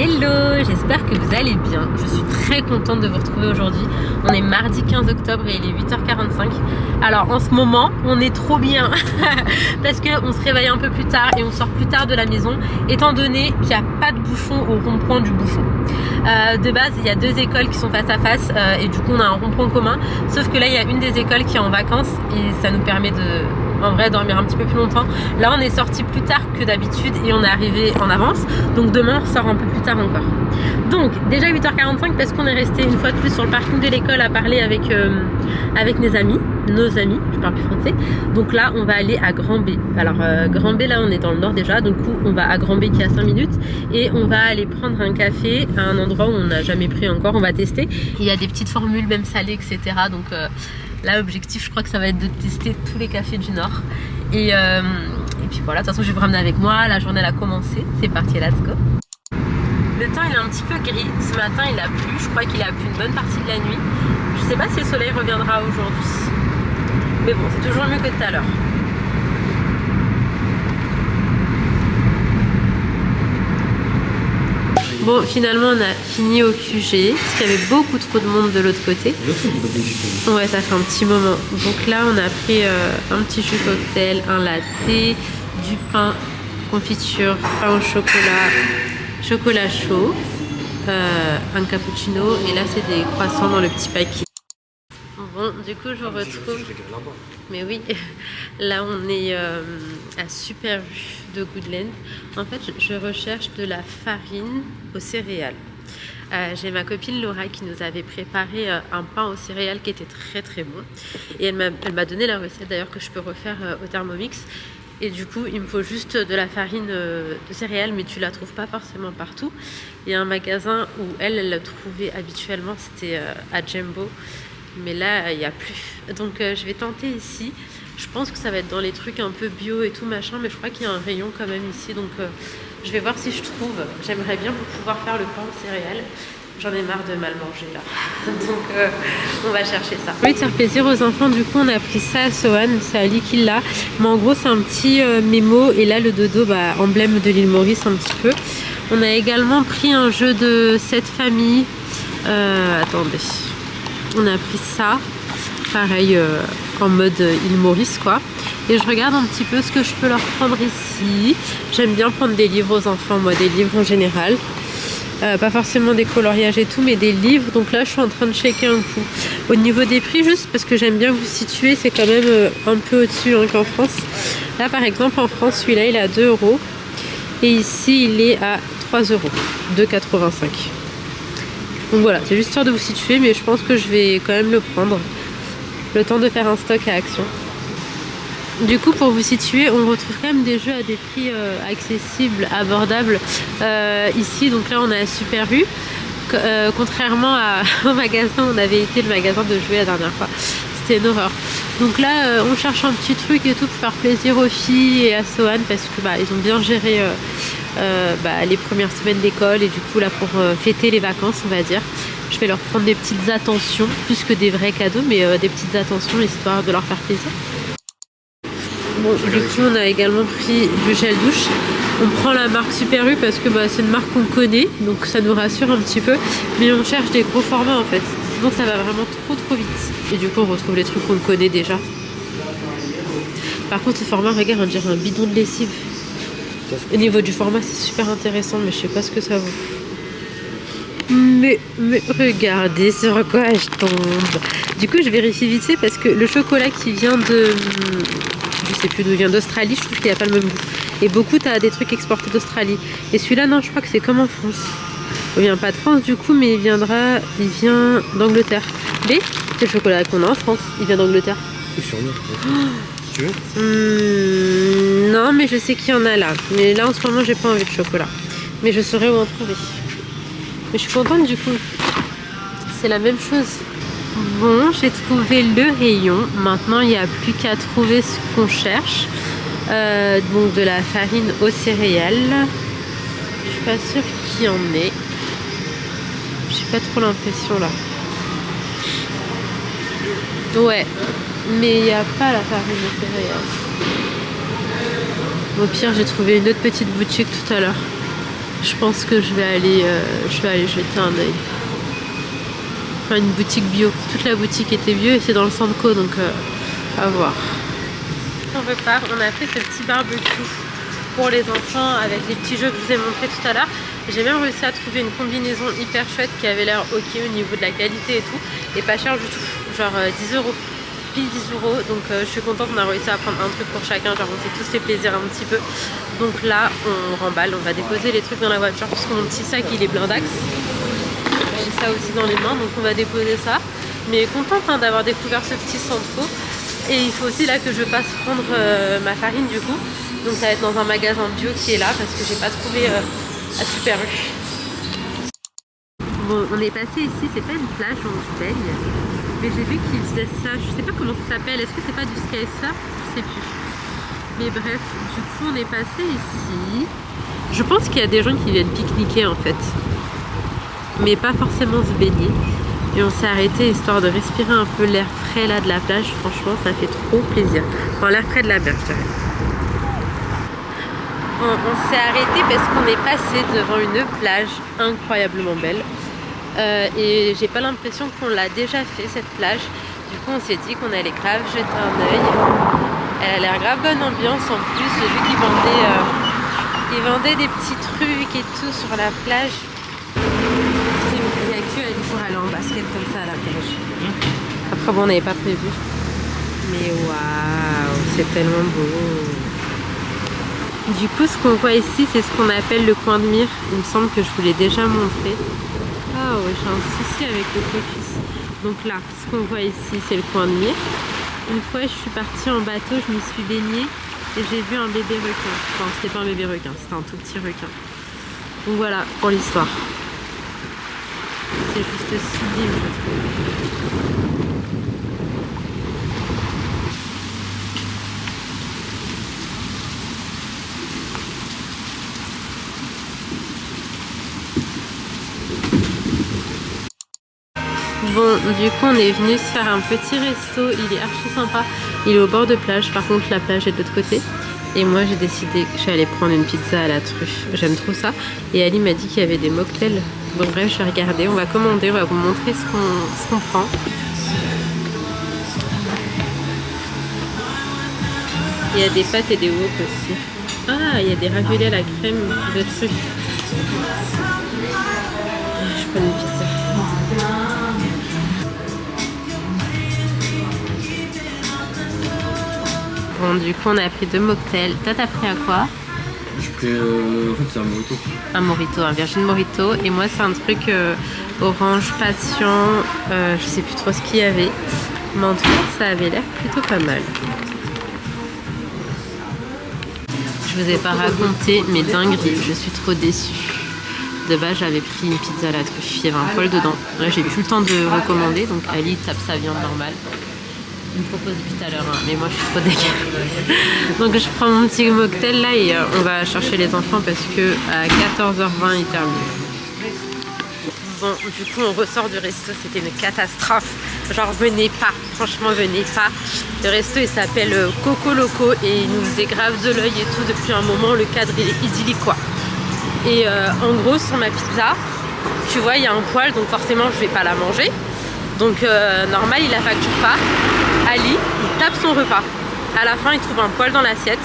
Hello, j'espère que vous allez bien. Je suis très contente de vous retrouver aujourd'hui. On est mardi 15 octobre et il est 8h45. Alors en ce moment, on est trop bien parce qu'on se réveille un peu plus tard et on sort plus tard de la maison, étant donné qu'il n'y a pas de bouchon au rond-point du bouchon. De base, il y a deux écoles qui sont face à face et du coup on a un rond-point commun. Sauf que là, il y a une des écoles qui est en vacances et ça nous permet de... en vrai dormir un petit peu plus longtemps. Là on est sorti plus tard que d'habitude et on est arrivé en avance, donc demain on sort un peu plus tard encore. Donc déjà 8h45 parce qu'on est resté une fois de plus sur le parking de l'école à parler avec nos amis, je parle plus français. Donc là on va aller à Grand B. Alors Grand B, là on est dans le nord déjà, donc on va à Grand B qui est à 5 minutes et on va aller prendre un café à un endroit où on n'a jamais pris encore, on va tester. Il y a des petites formules même salées, etc. Donc là, l'objectif, je crois que ça va être de tester tous les cafés du Nord. Et puis voilà, de toute façon, je vais vous ramener avec moi. La journée elle a commencé. C'est parti, let's go. Le temps, il est un petit peu gris. Ce matin, il a plu. Je crois qu'il a plu une bonne partie de la nuit. Je sais pas si le soleil reviendra aujourd'hui. Mais bon, c'est toujours mieux que tout à l'heure. Bon, finalement on a fini au QG parce qu'il y avait beaucoup trop de monde de l'autre côté. Ouais, ça fait un petit moment. Donc là on a pris un petit jus cocktail, un latte, du pain, confiture, pain au chocolat, chocolat chaud, un cappuccino et là c'est des croissants dans le petit paquet. Bon, du coup je retrouve... Mais oui, là on est à Super Vue de Goodland. En fait, je recherche de la farine aux céréales. J'ai ma copine Laura qui nous avait préparé un pain aux céréales qui était très très bon. Et elle m'a donné la recette d'ailleurs que je peux refaire au Thermomix. Et du coup, il me faut juste de la farine de céréales, mais tu la trouves pas forcément partout. Il y a un magasin où elle la trouvait habituellement, c'était à Jumbo. Mais là, il n'y a plus. Donc je vais tenter ici. Je pense que ça va être dans les trucs un peu bio et tout machin, mais je crois qu'il y a un rayon quand même ici. Donc je vais voir si je trouve. J'aimerais bien pouvoir faire le pain aux céréales. J'en ai marre de mal manger là. Donc on va chercher ça. J'ai envie de faire plaisir aux enfants, du coup on a pris ça à Sohan, c'est Ali qui l'a. Mais en gros c'est un petit mémo et là le dodo, emblème de l'île Maurice un petit peu. On a également pris un jeu de cette famille. Attendez. On a pris ça, pareil en mode île Maurice quoi. Et je regarde un petit peu ce que je peux leur prendre ici. J'aime bien prendre des livres aux enfants, moi, des livres en général. Pas forcément des coloriages et tout, mais des livres. Donc là, je suis en train de checker un coup. Au niveau des prix, juste parce que j'aime bien vous situer, c'est quand même un peu au-dessus qu'en France. Là, par exemple, en France, celui-là, il est à 2 €. Et ici, il est à 3 €, 2,85 €. Donc voilà, c'est juste histoire de vous situer, mais je pense que je vais quand même le prendre. Le temps de faire un stock à Action. Du coup, pour vous situer, on retrouve quand même des jeux à des prix accessibles, abordables ici. Donc là, on a à Super Vue. Contrairement au magasin, on avait été le magasin de jouets la dernière fois. C'était une horreur. Donc là, on cherche un petit truc et tout pour faire plaisir aux filles et à Sohan parce que ils ont bien géré les premières semaines d'école et du coup là pour fêter les vacances, on va dire. Je vais leur prendre des petites attentions, plus que des vrais cadeaux, mais des petites attentions histoire de leur faire plaisir. Bon, du coup, on a également pris du gel douche. On prend la marque Super U parce que c'est une marque qu'on connaît, donc ça nous rassure un petit peu. Mais on cherche des gros formats en fait, sinon ça va vraiment trop vite. Et du coup, on retrouve les trucs qu'on connaît déjà. Par contre, ce format, regarde, on dirait un bidon de lessive. Au niveau du format, c'est super intéressant, mais je sais pas ce que ça vaut. Mais regardez sur quoi je tombe. Du coup, je vérifie vite fait parce que le chocolat qui vient de... je sais plus d'où il vient, d'Australie, je trouve qu'il n'y a pas le même goût. Et beaucoup, tu as des trucs exportés d'Australie. Et celui-là, non, je crois que c'est comme en France. Il vient pas de France du coup, mais il vient d'Angleterre. Mais c'est le chocolat qu'on a en France, il vient d'Angleterre. Oui, sûrement. Tu veux non, mais je sais qu'il y en a là. Mais là, en ce moment, j'ai pas envie de chocolat. Mais je saurais où en trouver. Mais je suis contente du coup. C'est la même chose. Bon, j'ai trouvé le rayon. Maintenant, il n'y a plus qu'à trouver ce qu'on cherche. Donc de la farine aux céréales. Je suis pas sûre qu'il y en ait. J'ai pas trop l'impression là. Ouais, mais il n'y a pas la farine aux céréales. Au pire, j'ai trouvé une autre petite boutique tout à l'heure. Je pense que je vais aller jeter un œil. Enfin, une boutique bio. Toute la boutique était bio et c'est dans le Centre, donc à voir. On repart, on a fait ce petit barbecue pour les enfants avec les petits jeux que je vous ai montré tout à l'heure. J'ai même réussi à trouver une combinaison hyper chouette qui avait l'air ok au niveau de la qualité et tout, et pas cher du tout, genre 10 €, pile 10 €. Donc je suis contente, on a réussi à prendre un truc pour chacun, genre on s'est tous fait plaisir un petit peu. Donc là on remballe, on va déposer les trucs dans la voiture parce que mon petit sac il est blindax. J'ai ça aussi dans les mains, donc on va déposer ça. Mais contente hein, d'avoir découvert ce petit Centre. Et il faut aussi là que je passe prendre ma farine du coup. Donc ça va être dans un magasin bio qui est là parce que j'ai pas trouvé à Super U. Bon, on est passé ici, c'est pas une plage où on se baigne, mais j'ai vu qu'ils faisaient ça, je sais pas comment ça s'appelle, est-ce que c'est pas du sky surf? Je sais plus. Mais bref, du coup on est passé ici. Je pense qu'il y a des gens qui viennent pique-niquer en fait, mais pas forcément se baigner. Et on s'est arrêté histoire de respirer un peu l'air frais là de la plage. Franchement ça fait trop plaisir. Enfin l'air frais de la mer je dirais. On s'est arrêté parce qu'on est passé devant une plage incroyablement belle. Et j'ai pas l'impression qu'on l'a déjà fait cette plage. Du coup on s'est dit qu'on allait grave jeter un œil. Elle a l'air grave bonne ambiance en plus. J'ai vu qu'ils vendaient des petits trucs et tout sur la plage. Il n'y a que elle pour aller en basket comme ça à la plage. Après bon on n'avait pas prévu. Mais waouh, c'est tellement beau. Du coup ce qu'on voit ici c'est ce qu'on appelle le coin de mire. Il me semble que je vous l'ai déjà montré. Ah ouais, j'ai un souci avec le focus. Donc là, ce qu'on voit ici c'est le coin de mire. Une fois je suis partie en bateau, je m'y suis baignée et j'ai vu un bébé requin. Enfin c'était pas un bébé requin, c'était un tout petit requin. Donc voilà pour l'histoire. C'est juste sublime je trouve. Bon, du coup on est venu se faire un petit resto, il est archi sympa, il est au bord de plage, par contre la plage est de l'autre côté. Et moi j'ai décidé que j'allais prendre une pizza à la truffe, j'aime trop ça. Et Ali m'a dit qu'il y avait des mocktails, donc bref je vais regarder, on va commander, on va vous montrer ce qu'on prend. Il y a des pâtes et des wok aussi. Ah, il y a des raviolis à la crème de truffe. Je prends une pizza. Bon, du coup, on a pris 2 mocktails. Toi, t'as pris à quoi? J'ai pris, en fait, c'est un mojito. Un mojito, un virgin mojito. Et moi, c'est un truc orange passion. Je sais plus trop ce qu'il y avait. Mais en tout cas, ça avait l'air plutôt pas mal. Je vous ai pas raconté, mais dinguerie, je suis trop déçue. De base, j'avais pris une pizza à la truffe. Il y avait un poil dedans. Là, j'ai plus le temps de recommander. Donc, Ali tape sa viande normale. Il me propose depuis tout à l'heure, hein, mais moi je suis trop dégueu. Donc je prends mon petit mocktail là et on va chercher les enfants parce que à 14h20 il termine. Bon, du coup on ressort du resto, c'était une catastrophe. Genre venez pas, franchement venez pas. Le resto il s'appelle Coco Loco et il nous faisait grave de l'œil et tout depuis un moment. Le cadre il est idyllique quoi. Et en gros sur ma pizza, tu vois il y a un poil donc forcément je vais pas la manger. Donc normal il la facture pas. Ali, il tape son repas. À la fin, il trouve un poil dans l'assiette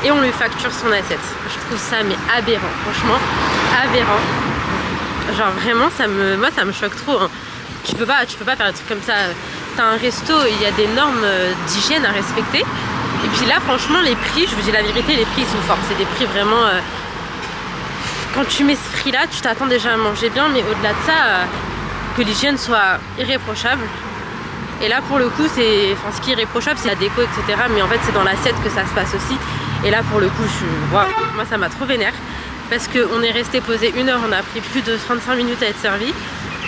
et on lui facture son assiette. Je trouve ça mais aberrant, franchement aberrant. Genre vraiment, moi ça me choque trop. Hein. Tu peux pas faire des trucs comme ça. T'as un resto, il y a des normes d'hygiène à respecter. Et puis là, franchement, les prix, je vous dis la vérité, les prix ils sont forts. C'est des prix vraiment. Quand tu mets ce prix-là, tu t'attends déjà à manger bien, mais au-delà de ça, que l'hygiène soit irréprochable. Et là pour le coup ce qui est irréprochable c'est la déco etc, mais en fait c'est dans l'assiette que ça se passe aussi. Et là pour le coup moi ça m'a trop vénère parce qu'on est resté posé 1 heure, on a pris plus de 35 minutes à être servi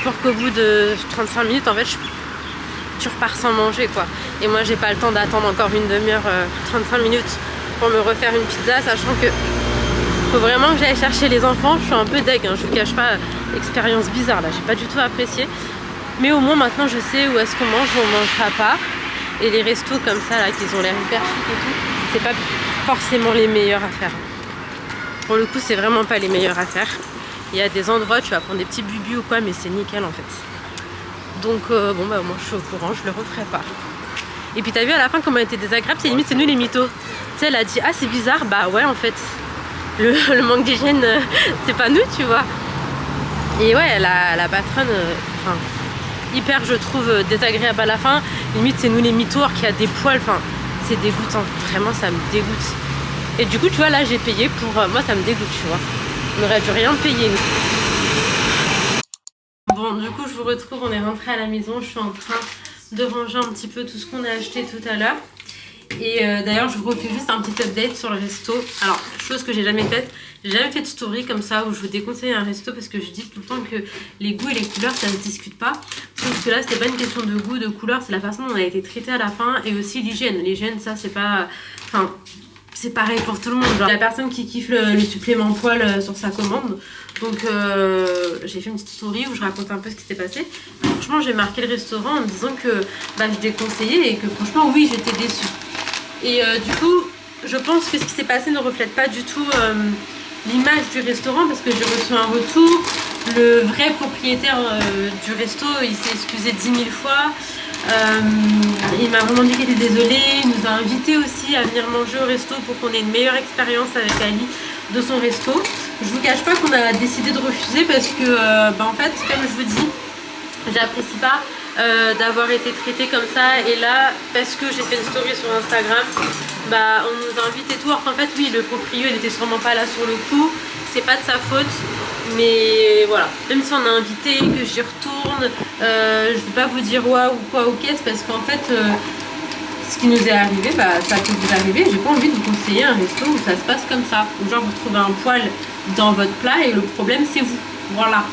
pour qu'au bout de 35 minutes en fait tu repars sans manger quoi. Et moi j'ai pas le temps d'attendre encore une demi-heure, 35 minutes pour me refaire une pizza, sachant que faut vraiment que j'aille chercher les enfants. Je suis un peu deg, hein, je vous cache pas, expérience bizarre là, j'ai pas du tout apprécié. Mais au moins maintenant je sais où est-ce qu'on mange, où on mangera pas. Et les restos comme ça là, qui ont l'air hyper chic et tout, c'est pas forcément les meilleurs à faire. Pour le coup, c'est vraiment pas les meilleurs à faire. Il y a des endroits, tu vas prendre des petits bubus ou quoi, mais c'est nickel en fait. Donc bon bah moi je suis au courant, je le referai pas. Et puis t'as vu à la fin comment elle était désagréable, c'est limite c'est nous les mythos. Tu sais, elle a dit ah c'est bizarre, bah ouais en fait. Le manque d'hygiène, c'est pas nous, tu vois. Et ouais, la patronne, enfin, hyper je trouve désagréable à la fin. Limite c'est nous les mythos qui a des poils, enfin c'est dégoûtant, vraiment ça me dégoûte. Et du coup tu vois là j'ai payé pour, moi ça me dégoûte tu vois. On aurait dû rien payer nous. Bon du coup je vous retrouve, on est rentré à la maison, je suis en train de ranger un petit peu tout ce qu'on a acheté tout à l'heure. Et d'ailleurs je vous refais juste un petit update sur le resto. Alors chose que j'ai jamais faite, j'ai jamais fait de story comme ça où je vous déconseille un resto parce que je dis tout le temps que les goûts et les couleurs ça ne se discute pas. Sauf que là c'était pas une question de goût, de couleur, c'est la façon dont on a été traité à la fin et aussi l'hygiène. L'hygiène ça c'est pas... Enfin c'est pareil pour tout le monde. Genre, la personne qui kiffe le supplément poil sur sa commande. Donc j'ai fait une petite story où je raconte un peu ce qui s'était passé. Franchement j'ai marqué le restaurant en me disant que bah, je déconseillais et que franchement oui j'étais déçue. Et du coup, je pense que ce qui s'est passé ne reflète pas du tout l'image du restaurant parce que j'ai reçu un retour. Le vrai propriétaire du resto, il s'est excusé 10 000 fois. Il m'a vraiment dit qu'il était désolé. Il nous a invités aussi à venir manger au resto pour qu'on ait une meilleure expérience avec Ali de son resto. Je vous cache pas qu'on a décidé de refuser parce que, bah, en fait, comme je vous dis, j'apprécie pas d'avoir été traitée comme ça. Et là, parce que j'ai fait une story sur Instagram, bah on nous invite et tout. Alors qu'en fait, oui, le proprio il était sûrement pas là sur le coup. C'est pas de sa faute. Mais voilà, même si on a invité, que j'y retourne, je vais pas vous dire waouh ou quoi ou qu'est-ce parce qu'en fait, ce qui nous est arrivé, bah ça peut vous arriver. J'ai pas envie de vous conseiller un resto où ça se passe comme ça. Où genre vous trouvez un poil dans votre plat et le problème c'est vous. Voilà.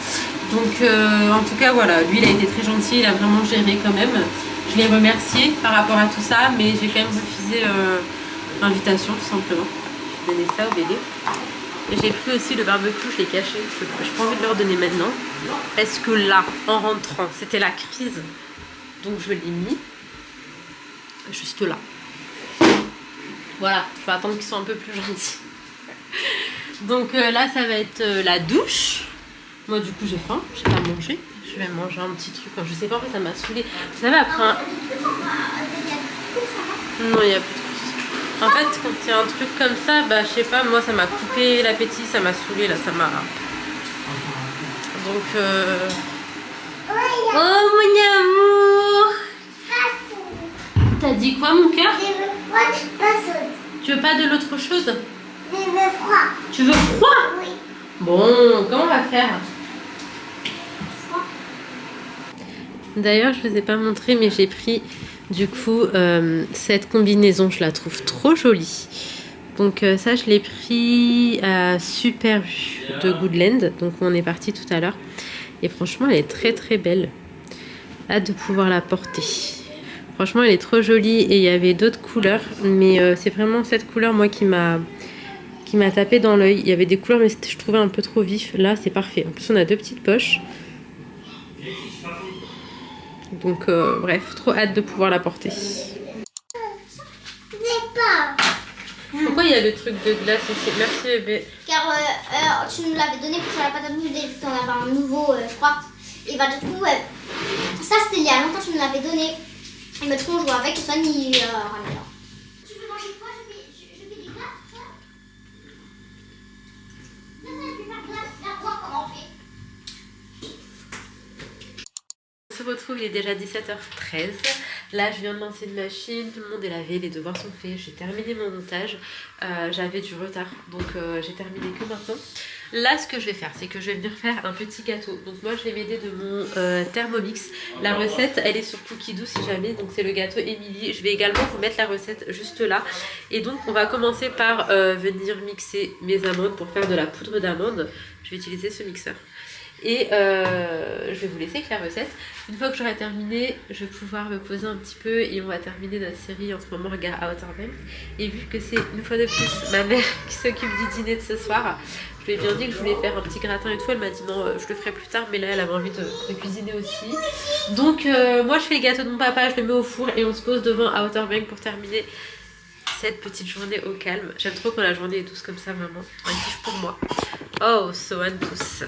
Donc en tout cas voilà, lui il a été très gentil, il a vraiment géré quand même. Je l'ai remercié par rapport à tout ça, mais j'ai quand même refusé l'invitation tout simplement. J'ai donné ça au bébé. Et j'ai pris aussi le barbecue, je l'ai caché. Je n'ai pas envie de leur donner maintenant. Parce que là, en rentrant, c'était la crise. Donc je l'ai mis juste là. Voilà, je vais attendre qu'ils soient un peu plus gentils. Donc là, ça va être la douche. Moi, du coup, j'ai faim, j'ai pas mangé. Je vais manger un petit truc. Je sais pas, en fait, ça m'a saoulée. Vous savez, après un... Non, il n'y a plus de course. En fait, quand il y a un truc comme ça, bah, je sais pas, moi, ça m'a coupé l'appétit, ça m'a saoulée, là, ça m'a... Donc, oh, mon amour! T'as dit quoi, mon cœur? Je veux froid, pas chaude. Tu veux pas de l'autre chose? Je veux froid. Tu veux froid? Oui. Bon, comment on va faire? D'ailleurs, je vous ai pas montré, mais j'ai pris du coup cette combinaison. Je la trouve trop jolie. Donc ça, je l'ai pris à Super Vue de Goodland. Donc on est parti tout à l'heure. Et franchement, elle est très très belle. Hâte de pouvoir la porter. Franchement, elle est trop jolie. Et il y avait d'autres couleurs. Mais c'est vraiment cette couleur, moi, qui m'a tapé dans l'œil. Il y avait des couleurs, mais je trouvais un peu trop vif. Là, c'est parfait. En plus, on a deux petites poches. Donc, bref, trop hâte de pouvoir la porter. Pourquoi il y a le truc de glace ici? Merci bébé. Car tu nous l'avais donné pour faire la pâte à modeler. Tu en avais un nouveau, je crois. Et bah, du coup, ça c'était il y a longtemps, tu nous l'avais donné. Et bah, du coup, on joue avec Sonny et Ramira. Tu veux manger quoi? Je fais des glaces, toi? Non, je vais faire glace. Viens voir comment on fait. On se retrouve, il est déjà 17h13. Là, je viens de lancer une machine, tout le monde est lavé, les devoirs sont faits. J'ai terminé mon montage. J'avais du retard, donc j'ai terminé que maintenant. Là, ce que je vais faire, c'est que je vais venir faire un petit gâteau. Donc moi, je vais m'aider de mon Thermomix. La recette, elle est sur Cookie Dough si jamais. Donc c'est le gâteau Émilie. Je vais également vous mettre la recette juste là. Et donc, on va commencer par venir mixer mes amandes pour faire de la poudre d'amande. Je vais utiliser ce mixeur. Et je vais vous laisser avec la recette. Une fois que j'aurai terminé, je vais pouvoir me poser un petit peu et on va terminer notre série en ce moment, regarde Outer Banks. Et vu que c'est une fois de plus ma mère qui s'occupe du dîner de ce soir, je lui ai bien dit que je voulais faire un petit gratin et tout. Elle m'a dit non, je le ferai plus tard, mais là elle avait envie de cuisiner aussi. Donc moi je fais le gâteau de mon papa, je le mets au four et on se pose devant Outer Banks pour terminer cette petite journée au calme. J'aime trop quand la journée est douce comme ça, vraiment. Un kiff pour moi. Oh, Sohan tous.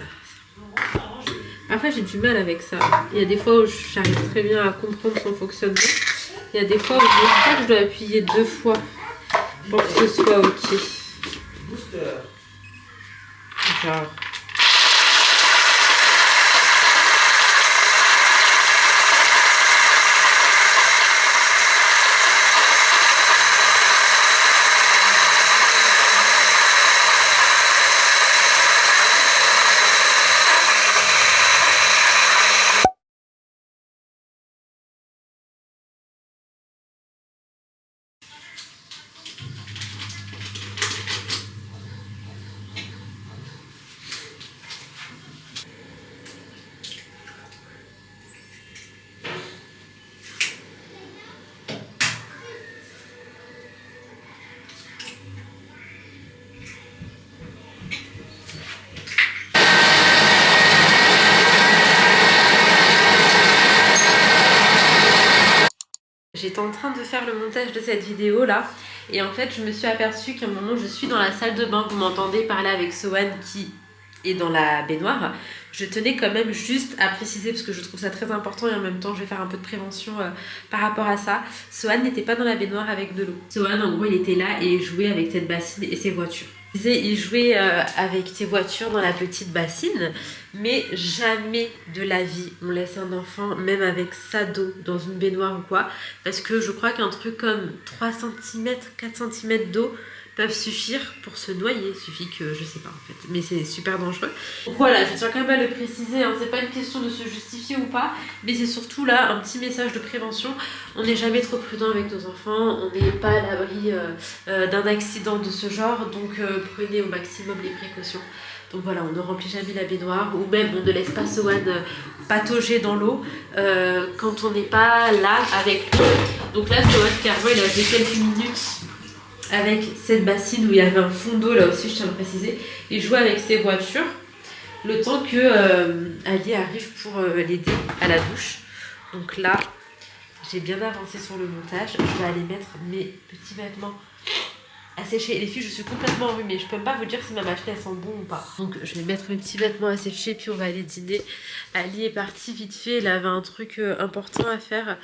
Après, j'ai du mal avec ça. Il y a des fois où j'arrive très bien à comprendre son fonctionnement. Il y a des fois où je me dis pas que je dois appuyer 2 fois pour que ce soit ok. Genre... J'étais en train de faire le montage de cette vidéo là et en fait je me suis aperçue qu'à un moment je suis dans la salle de bain, vous m'entendez parler avec Sohan qui est dans la baignoire. Je tenais quand même juste à préciser parce que je trouve ça très important et en même temps je vais faire un peu de prévention par rapport à ça. Sohan n'était pas dans la baignoire avec de l'eau. Sohan en gros il était là et il jouait avec cette bassine et ses voitures. Il jouait avec ses voitures dans la petite bassine, mais jamais de la vie on laisse un enfant, même avec sa d'eau, dans une baignoire ou quoi, parce que je crois qu'un truc comme 3 cm, 4 cm d'eau peuvent suffire pour se noyer. Il suffit que, je sais pas en fait, mais c'est super dangereux. Donc voilà, je tiens quand même à le préciser, hein, c'est pas une question de se justifier ou pas, mais c'est surtout là un petit message de prévention. On n'est jamais trop prudent avec nos enfants, on n'est pas à l'abri d'un accident de ce genre, donc prenez au maximum les précautions. Donc voilà, on ne remplit jamais la baignoire, ou même on ne laisse pas Sohan patauger dans l'eau quand on n'est pas là avec lui. Donc là, Sohan, clairement, il a fait quelques minutes avec cette bassine où il y avait un fond d'eau, là aussi je tiens à le préciser, il jouait avec ses voitures, le temps que Ali arrive pour l'aider à la douche. Donc là, j'ai bien avancé sur le montage, je vais aller mettre mes petits vêtements à sécher. Les filles, je suis complètement enrhumée, je peux même pas vous dire si ma machine elle sent bon ou pas. Donc je vais mettre mes petits vêtements à sécher puis on va aller dîner. Ali est parti vite fait, il avait un truc important à faire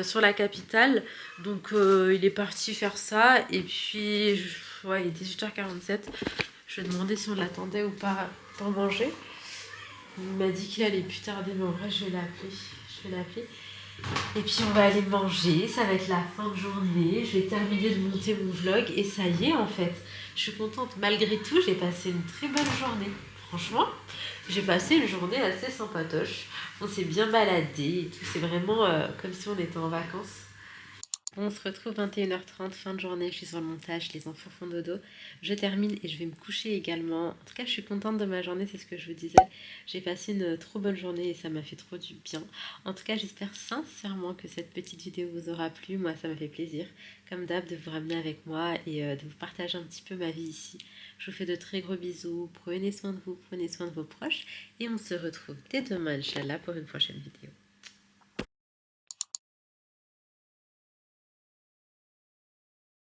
sur la capitale, donc il est parti faire ça et puis ouais, il est 18h47. Je lui ai demandé si on l'attendait ou pas pour manger. Il m'a dit qu'il allait plus tarder, mais en vrai je vais l'appeler. Et puis on va aller manger, ça va être la fin de journée, je vais terminer de monter mon vlog et ça y est en fait, je suis contente. Malgré tout, j'ai passé une très bonne journée. Franchement, j'ai passé une journée assez sympatoche. On s'est bien baladé et tout, c'est vraiment comme si on était en vacances. On se retrouve 21h30, fin de journée, je suis sur le montage, les enfants font dodo. Je termine et je vais me coucher également. En tout cas, je suis contente de ma journée, c'est ce que je vous disais. J'ai passé une trop bonne journée et ça m'a fait trop du bien. En tout cas, j'espère sincèrement que cette petite vidéo vous aura plu. Moi, ça m'a fait plaisir, comme d'hab, de vous ramener avec moi et de vous partager un petit peu ma vie ici. Je vous fais de très gros bisous, prenez soin de vous, prenez soin de vos proches et on se retrouve dès demain, Inch'Allah, pour une prochaine vidéo.